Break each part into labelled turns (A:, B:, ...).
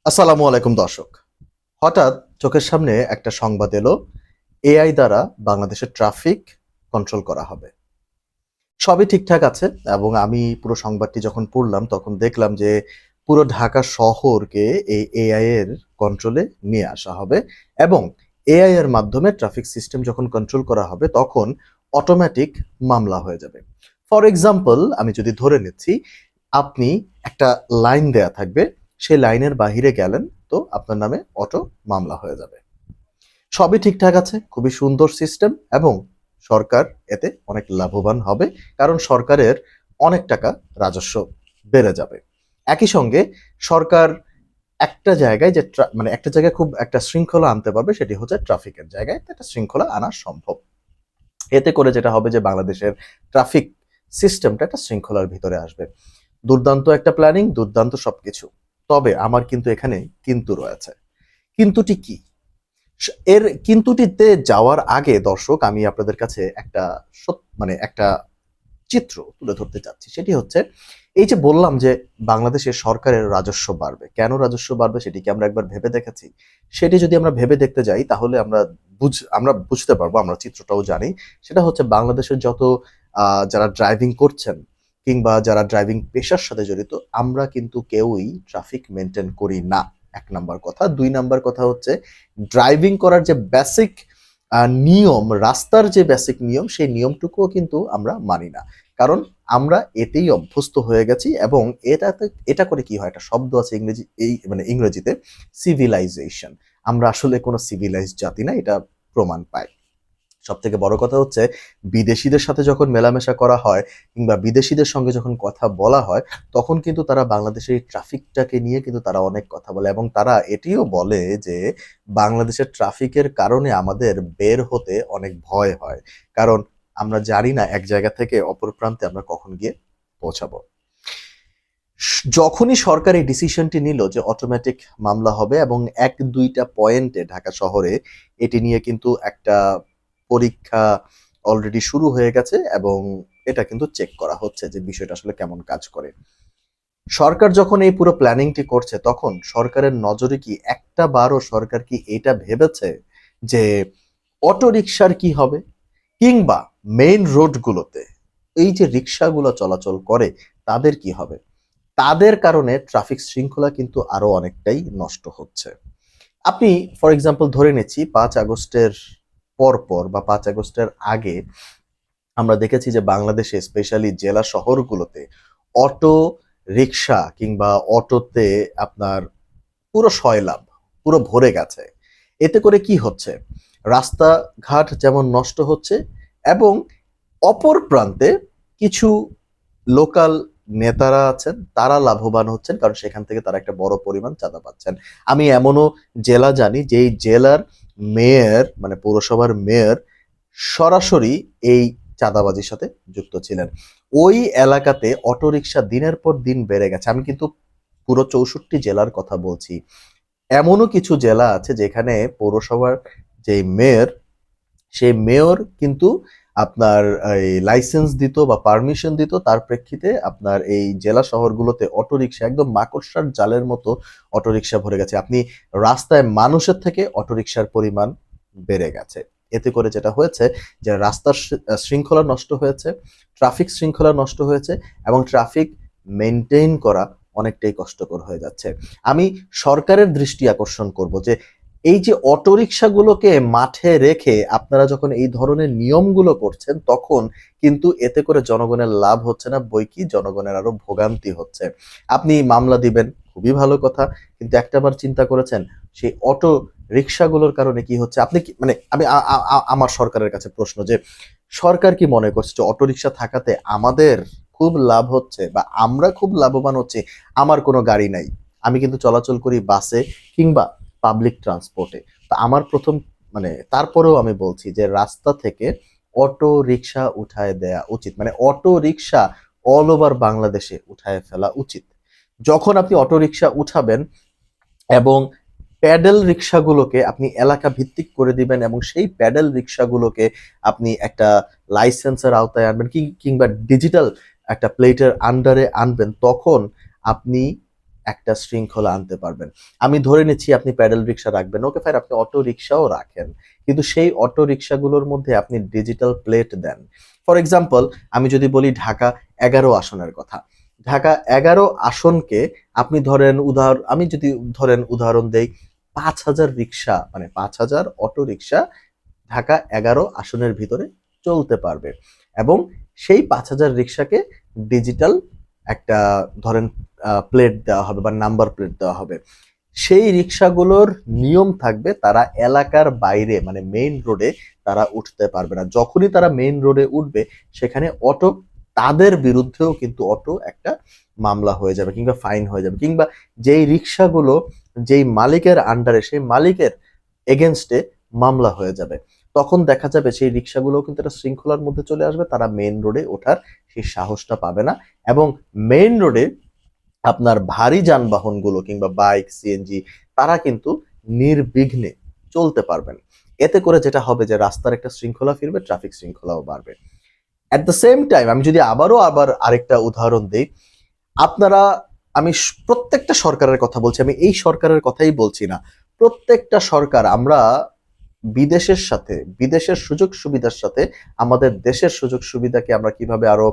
A: আসসালামু আলাইকুম দর্শক। হঠাৎ চোখের সামনে একটা সংবাদ এলো, এআই দ্বারা বাংলাদেশের ট্রাফিক কন্ট্রোল করা হবে। সবই ঠিকঠাক আছে এবং আমি পুরো সংবাদটি যখন পড়লাম তখন দেখলাম যে পুরো ঢাকা শহরকে এই এআই এর কন্ট্রোলে নিয়ে আসা হবে এবং এআই এর মাধ্যমে ট্রাফিক সিস্টেম যখন কন্ট্রোল করা হবে তখন অটোমেটিক মামলা হয়ে যাবে। ফর এক্সাম্পল আমি যদি ধরে নিচ্ছি, আপনি একটা লাইন দেয়া থাকবে, সেই লাইনের বাহিরে গেলেন তো আপনার নামে অটো মামলা হয়ে যাবে। সবই ঠিকঠাক আছে, খুবই সুন্দর সিস্টেম এবং সরকার এতে অনেক লাভবান হবে, কারণ সরকারের অনেক টাকা রাজস্ব বেড়ে যাবে। একই সঙ্গে সরকার একটা জায়গায় মানে একটা জায়গায় খুব একটা শৃঙ্খলা আনতে পারবে, সেটি হচ্ছে ট্রাফিকের জায়গায় একটা শৃঙ্খলা আনা সম্ভব। এতে করে যেটা হবে যে বাংলাদেশের ট্রাফিক সিস্টেমটা একটা শৃঙ্খলার ভিতরে আসবে। দুর্দান্ত একটা প্ল্যানিং, দুর্দান্ত সবকিছু। তবে আমার কিন্তু এখানে কিন্তু রয়েছে। কিন্তুটি কি? এর কিন্তুটিতে যাওয়ার আগে দর্শক আমি আপনাদের কাছে একটা মানে একটা চিত্র তুলে ধরতে চাচ্ছি। সেটি হচ্ছে, এই যে বললাম যে বাংলাদেশের সরকারের রাজস্ব বাড়বে। কেন রাজস্ব বাড়বে সেটি কি আমরা একবার ভেবে দেখেছি? সেটি যদি আমরা ভেবে দেখতে যাই তাহলে আমরা বুঝতে পারবো, আমরা চিত্রটাও জানি। সেটা হচ্ছে বাংলাদেশের যত যারা ড্রাইভিং করছেন কিংবা যারা ড্রাইভিং পেশার সাথে জড়িত, আমরা কিন্তু কেউই ট্রাফিক মেইনটেইন করি না। ১ নাম্বার কথা। ২ নাম্বার কথা হচ্ছে, ড্রাইভিং করার যে বেসিক নিয়ম, রাস্তার যে বেসিক নিয়ম, সেই নিয়মটুকুও কিন্তু আমরা মানি না। কারণ আমরা এতেই অভ্যস্ত হয়ে গেছি এবং এটা করে কি হয়, একটা শব্দ আছে ইংরেজিতে সিভিলাইজেশন। আমরা আসলে কোনো সিভিলাইজড জাতি না, এটা প্রমাণ পায়। সবথেকে বড় কথা হচ্ছে, বিদেশীদের সাথে যখন মেলামেশা করা হয় কিংবা বিদেশীদের সঙ্গে যখন কথা বলা হয়, তখন কিন্তু তারা বাংলাদেশের এই ট্রাফিকটাকে নিয়ে কিন্তু তারা অনেক কথা বলে এবং তারা এটিও বলে যে বাংলাদেশের ট্রাফিকের কারণে আমাদের বের হতে অনেক ভয় হয়। কারণ আমরা জানি না এক জায়গা থেকে অপর প্রান্তে আমরা কখন গিয়ে পৌঁছাবো। যখনই সরকার এই ডিসিশনটি নিল যে অটোমেটিক মামলা হবে এবং ১-২টা পয়েন্টে ঢাকা শহরে এটি নিয়ে কিন্তু একটা পরীক্ষা অলরেডি শুরু হয়ে গেছে এবং এটা কিন্তু চেক করা হচ্ছে যে বিষয়টা আসলে কেমন কাজ করে। সরকার যখন এই পুরো প্ল্যানিংটি করছে তখন সরকারের নজরে কি একটা বারও সরকার কি এটা ভেবেছে যে অটোরিকশার কি হবে? কিংবা মেইন রোডগুলোতে এই যে রিক্সাগুলো চলাচল করে তাদের কি হবে? তাদের কারণে ট্রাফিক শৃঙ্খলা কিন্তু আরো অনেকটাই নষ্ট হচ্ছে। আপনি ফর এক্সাম্পল ধরে নিচ্ছি ৫ আগস্টের পরপর বা ৫ আগস্টের আগে আমরা দেখেছি যে বাংলাদেশে স্পেশালি জেলা শহরগুলোতে অটো রিক্সা কিংবা অটোতে আপনার পুরো সয়লাব, পুরো ভরে গেছে। এতে করে কি হচ্ছে? রাস্তাঘাট যেমন নষ্ট হচ্ছে এবং অপর প্রান্তে কিছু লোকাল নেতারা আছেন, তারা লাভবান হচ্ছেন, কারণ সেখান থেকে তারা একটা বড় পরিমাণ চাঁদা পাচ্ছেন। আমি এমনও জেলা জানি যেই জেলার মেয়র মানে পৌরসভার মেয়র সরাসরি এই চাঁদাবাজির সাথে যুক্ত ছিলেন। ওই এলাকাতে অটোরিকশা দিনের পর দিন বেড়ে গেছে। আমি কিন্তু পুরো ৬৪ জেলার কথা বলছি। এমনও কিছু জেলা আছে যেখানে পৌরসভার যেই মেয়র, সেই মেয়র কিন্তু আপনার এই লাইসেন্স দিত বা পারমিশন দিত, তার প্রেক্ষিতে আপনার এই জেলা শহরগুলোতে অটোরিকশা একদম মাকড়সার জালের মতো অটোরিকশা ভরে গেছে। আপনি রাস্তায় মানুষের থেকে অটোরিকশার পরিমাণ বেড়ে গেছে। এতে করে যেটা হয়েছে যে রাস্তার শৃঙ্খলা নষ্ট হয়েছে, ট্রাফিক শৃঙ্খলা নষ্ট হয়েছে এবং ট্রাফিক মেইনটেইন করা অনেকটাই কষ্টকর হয়ে যাচ্ছে। আমি সরকারের দৃষ্টি আকর্ষণ করব যে এই যে অটোরিকশাগুলোকে মাঠে রেখে আপনারা যখন এই ধরনের নিয়মগুলো করছেন তখন কিন্তু এতে করে জনগণের লাভ হচ্ছে না, বৈকি জনগণের আরো ভোগান্তি হচ্ছে। আপনি মামলা দিবেন, খুবই ভালো কথা, কিন্তু একটাবার চিন্তা করেছেন সেই অটো রিক্সাগুলোর কারণে কি হচ্ছে? আপনি কি মানে আমি আমার সরকারের কাছে প্রশ্ন যে সরকার কি মনে করছে যে অটোরিকশা থাকাতে আমাদের খুব লাভ হচ্ছে বা আমরা খুব লাভবান হচ্ছি? আমার কোনো গাড়ি নাই, আমি কিন্তু চলাচল করি বাসে কিংবা পাবলিক ট্রান্সপোর্টে। তো আমার প্রথম মানে তারপরেও আমি বলছি যে রাস্তা থেকে অটো রিক্সা উঠায় দেয়া উচিত, মানে অটো রিক্সা অল ওভার বাংলাদেশে উঠায় ফেলা উচিত। যখন আপনি অটো রিক্সা উঠাবেন এবং প্যাডেল রিক্সাগুলোকে আপনি এলাকা ভিত্তিক করে দিবেন এবং সেই প্যাডেল রিক্সাগুলোকে আপনি একটা লাইসেন্সের আওতায় আনবেন কিংবা ডিজিটাল একটা প্লেটের আন্ডারে আনবেন, তখন আপনি একটা শৃঙ্খলা আনতে পারবেন। আমি ধরে নিচ্ছি আপনি প্যাডেল রিক্সা রাখবেন, ওকে ফাইন, আপনি অটো রিক্সাও রাখেন, কিন্তু সেই অটো রিক্সাগুলোর মধ্যে আপনি ডিজিটাল প্লেট দেন। ফর এক্সাম্পল, আমি যদি বলি ঢাকা 11 আসনের কথা, ঢাকা 11 আসনকে আপনি ধরেন আমি যদি উদাহরণ দেই, 5,000 রিক্সা, মানে 5,000 অটো রিক্সা ঢাকা 11 আসনের ভিতরে চলতে পারবে, এবং সেই 5,000 রিক্সাকে ডিজিটাল একটা ধরেন প্লেট দেওয়া হবে বা নাম্বার প্লেট দেওয়া হবে। সেই রিক্সাগুলোর নিয়ম থাকবে, তারা এলাকার বাইরে মানে মেইন রোডে তারা উঠতে পারবে না। যখনই তারা মেইন রোডে উঠবে, সেখানে অটো, তাদের বিরুদ্ধেও কিন্তু অটো একটা মামলা হয়ে যাবে কিংবা ফাইন হয়ে যাবে, কিংবা যেই রিক্সাগুলো যেই মালিকের আন্ডারে, সেই মালিকের এগেনস্টে মামলা হয়ে যাবে। তখন দেখা যাবে সেই রিক্সাগুলোও কিন্তু একটা শৃঙ্খলার মধ্যে চলে আসবে, তারা মেইন রোডে ওঠার সেই সাহসটা পাবে না, এবং মেইন রোডে আপনার ভারী যানবাহনগুলো কিংবা বাইক, সিএনজি, তারা কিন্তু নির্বিঘ্নে চলতে পারবেন। এতে করে যেটা হবে যে রাস্তার একটা শৃঙ্খলা ফিরবে, ট্রাফিক শৃঙ্খলাও বাড়বে। অ্যাট দ্য সেম টাইম আমি যদি আবার আরেকটা উদাহরণ দিই, আপনারা, প্রত্যেকটা সরকারের কথা বলছি, আমি এই সরকারের কথাই বলছি না, প্রত্যেকটা সরকার, আমরা বিদেশের সুযোগ সুবিধার সাথে আমাদের দেশের সুযোগ সুবিধাকে আমরা কিভাবে আরো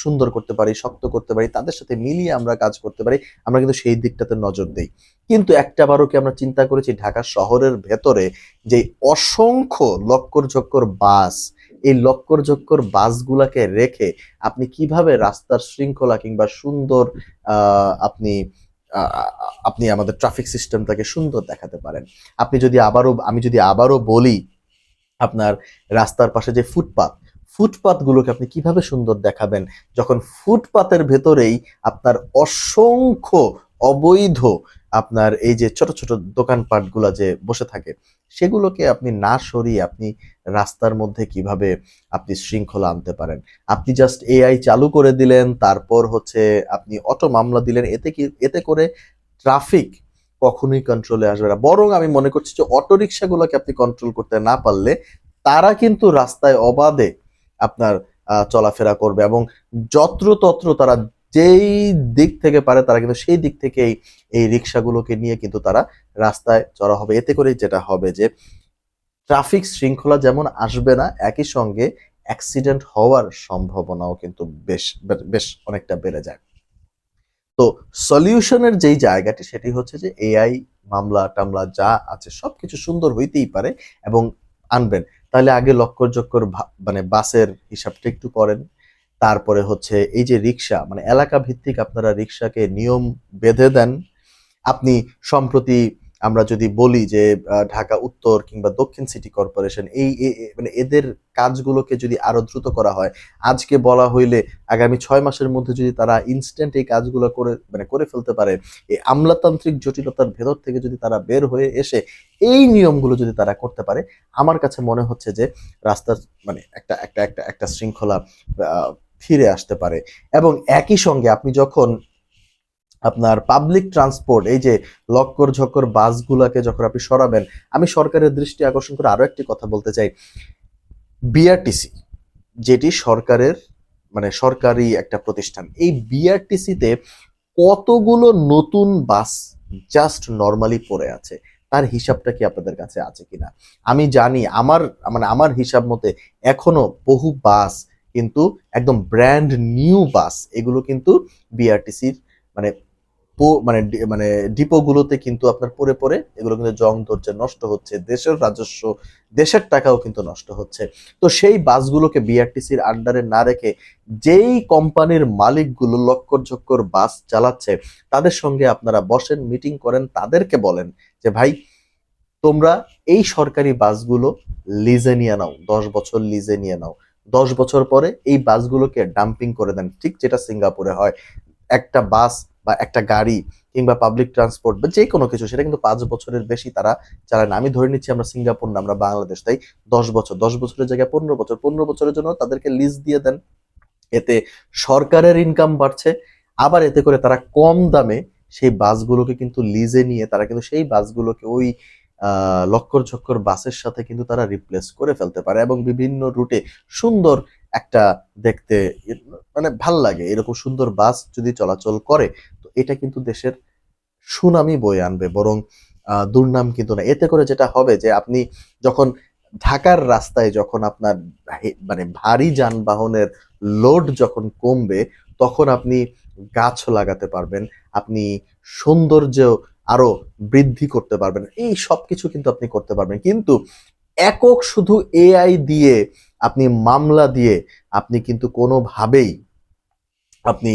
A: সুন্দর করতে পারি, শক্ত করতে পারি, তাদের সাথে মিলিয়ে আমরা কাজ করতে পারি, আমরা কিন্তু সেই দিকটাতে নজর দেই। কিন্তু একটাবারও কি আমরা চিন্তা করেছি ঢাকা শহরের ভেতরে যে অসংখ্য লক্কর ঝক্কর বাস, এই লক্কর ঝক্কর বাসগুলাকে রেখে আপনি কিভাবে রাস্তার শৃঙ্খলা কিংবা সুন্দর আপনি আপনি আমাদের ট্রাফিক সিস্টেমটাকে সুন্দর দেখাতে পারেন? আমি যদি আবারও বলি, আপনার রাস্তার পাশে যে ফুটপাত গুলোকে আপনি কিভাবে সুন্দর দেখাবেন, যখন ফুটপাতের ভেতরেই আপনার অসংখ্য অবৈধ আপনার এই যে ছোট ছোট দোকানপাট গুলা যে বসে থাকে, সেগুলোকে আপনি না সরিয়ে আপনি রাস্তার মধ্যে কিভাবে আপনি শৃঙ্খলা আনতে পারেন? আপনি জাস্ট এআই চালু করে দিলেন, তারপর হচ্ছে আপনি অটো মামলা দিলেন, এতে করে ট্রাফিক কখনোই কন্ট্রোলে আসবে না। বরং আমি মনে করছি যে অটো রিক্সাগুলোকে আপনি কন্ট্রোল করতে না পারলে, তারা কিন্তু রাস্তায় অবাধে আপনার চলাফেরা করবে, এবং যত্রতত্র তারা যেই দিক থেকে পারে তারা কিন্তু সেই দিক থেকেই এই রিক্সাগুলোকে নিয়ে কিন্তু তারা রাস্তায় চড়া হবে। এতে করে যেটা হবে যে ট্রাফিক শৃঙ্খলা যেমন আসবে না, একই সঙ্গে অ্যাক্সিডেন্ট হওয়ার সম্ভাবনাও কিন্তু বেশ অনেকটা বেড়ে যায়। তো সলিউশনের যেই জায়গাটি, সেটি হচ্ছে যে এআই মামলা টামলা যা আছে সবকিছু সুন্দর হইতেই পারে, এবং আনবেন। তাহলে আগে লক্কর জক্কর মানে বাসের হিসাবটা একটু করেন। তারপরে হচ্ছে এই যে রিক্সা, মানে এলাকা ভিত্তিক আপনারা রিক্সাকে নিয়ম বেঁধে দেন। আপনি সম্প্রতি আমরা যদি বলি যে ঢাকা উত্তর কিংবা দক্ষিণ সিটি কর্পোরেশন, মানে এদের কাজগুলোকে যদি আরো দ্রুত করা হয়, আজকে বলা হইলে আগামী 6 মাসের মধ্যে যদি তারা ইনস্ট্যান্ট এই কাজগুলো করে ফেলতে পারে, এই আমলাতান্ত্রিক জটিলতার ভেতর থেকে যদি তারা বের হয়ে এসে এই নিয়মগুলো যদি তারা করতে পারে, আমার কাছে মনে হচ্ছে যে রাস্তার মানে একটা শৃঙ্খলা ফিরে আসতে পারে। এবং একই সঙ্গে আপনি যখন আপনার পাবলিক ট্রান্সপোর্ট, এই যে লক্কর ঝক্কর বাসগুলাকে যখন আপনি সরাবেন, আমি সরকারের দৃষ্টি আকর্ষণ করে আরো একটি কথা বলতে চাই। বিআরটিসি, যেটি সরকারের মানে সরকারি একটা প্রতিষ্ঠান, এই বিআরটিসিতে কতগুলো নতুন বাস জাস্ট নর্মালি পড়ে আছে, তার হিসাবটা কি আপনাদের কাছে আছে কিনা? আমি জানি আমার হিসাব মতে এখনো বহু বাস কিন্তু একদম ব্র্যান্ড নিউ বাস, এগুলো কিন্তু বিআরটিসির মানে মানে ডিপোগুলোতে কিন্তু আপনার পড়ে এগুলো কিন্তু জং ধরছে, নষ্ট হচ্ছে, দেশের রাজস্ব, দেশের টাকাও কিন্তু নষ্ট হচ্ছে। তো সেই বাসগুলোকে বিআরটিসির আন্ডারে না রেখে যেই কোম্পানির মালিকগুলো লক্কর ঝক্কর বাস চালাচ্ছে, তাদের সঙ্গে আপনারা বসেন, মিটিং করেন, তাদেরকে বলেন যে ভাই, তোমরা এই সরকারি বাসগুলো লিজে নিয়ে নাও, 10 বছর লিজে নিয়ে নাও, 10 বছর পরে এই বাসগুলোকে ডাম্পিং করে দেন, ঠিক যেটা সিঙ্গাপুরে হয়। একটা বাস বা একটা গাড়ি কিংবা পাবলিক ট্রান্সপোর্ট বা যে কোনো কিছু, সেটা কিন্তু 5 বছরের বেশি তারা চালায় না। আমি ধরে নিচ্ছি আমরা সিঙ্গাপুর না, আমরা বাংলাদেশ, তাই 10 বছর, 10 বছরের জায়গায় 15 বছর, 15 বছরের জন্য তাদেরকে লিজ দিয়ে দেন। এতে সরকারের ইনকাম বাড়ছে, আবার এতে করে তারা কম দামে সেই বাসগুলোকে কিন্তু লিজে নিয়ে তারা কিন্তু সেই বাসগুলোকে ওই লক্কর ঝক্কর বাসের সাথে কিন্তু তারা রিপ্লেস করে ফেলতে পারে, এবং বিভিন্ন রুটে সুন্দর একটা দেখতে মানে ভাল লাগে এরকম সুন্দর বাস যদি চলাচল করে। তো এটা কিন্তু দেশের সুনামই বয়ে আনবে, বরং দুর্নাম কিন্তু না। এতে করে যেটা হবে যে আপনি যখন ঢাকার রাস্তায় যখন আপনার মানে ভারী যানবাহনের লোড যখন কমবে, তখন আপনি গাছ লাগাতে পারবেন, আপনি সৌন্দর্য আরো বৃদ্ধি করতে পারবেন। এই সবকিছু কিন্তু আপনি করতে পারবেন। কিন্তু একক শুধু এআই দিয়ে আপনি মামলা দিয়ে আপনি কিন্তু কোনোভাবেই আপনি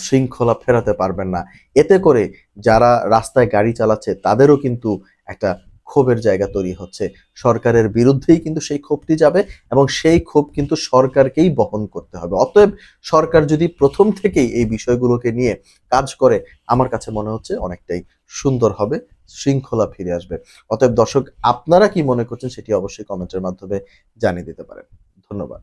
A: শৃঙ্খলা ফেরাতে পারবেন না। এতে করে যারা রাস্তায় গাড়ি চালাচ্ছে তাদেরও কিন্তু একটা ক্ষোভের জায়গা তৈরি হচ্ছে। সরকারের বিরুদ্ধেই কিন্তু সেই ক্ষোভটি যাবে এবং সেই ক্ষোভ কিন্তু সরকারকেই বহন করতে হবে। অতএব সরকার যদি প্রথম থেকেই এই বিষয়গুলোকে নিয়ে কাজ করে, আমার কাছে মনে হচ্ছে অনেকটাই সুন্দর হবে, শৃঙ্খলা ফিরে আসবে। অতএব দর্শক, আপনারা কি মনে করছেন সেটি অবশ্যই কমেন্টের মাধ্যমে জানিয়ে দিতে পারেন। ধন্যবাদ।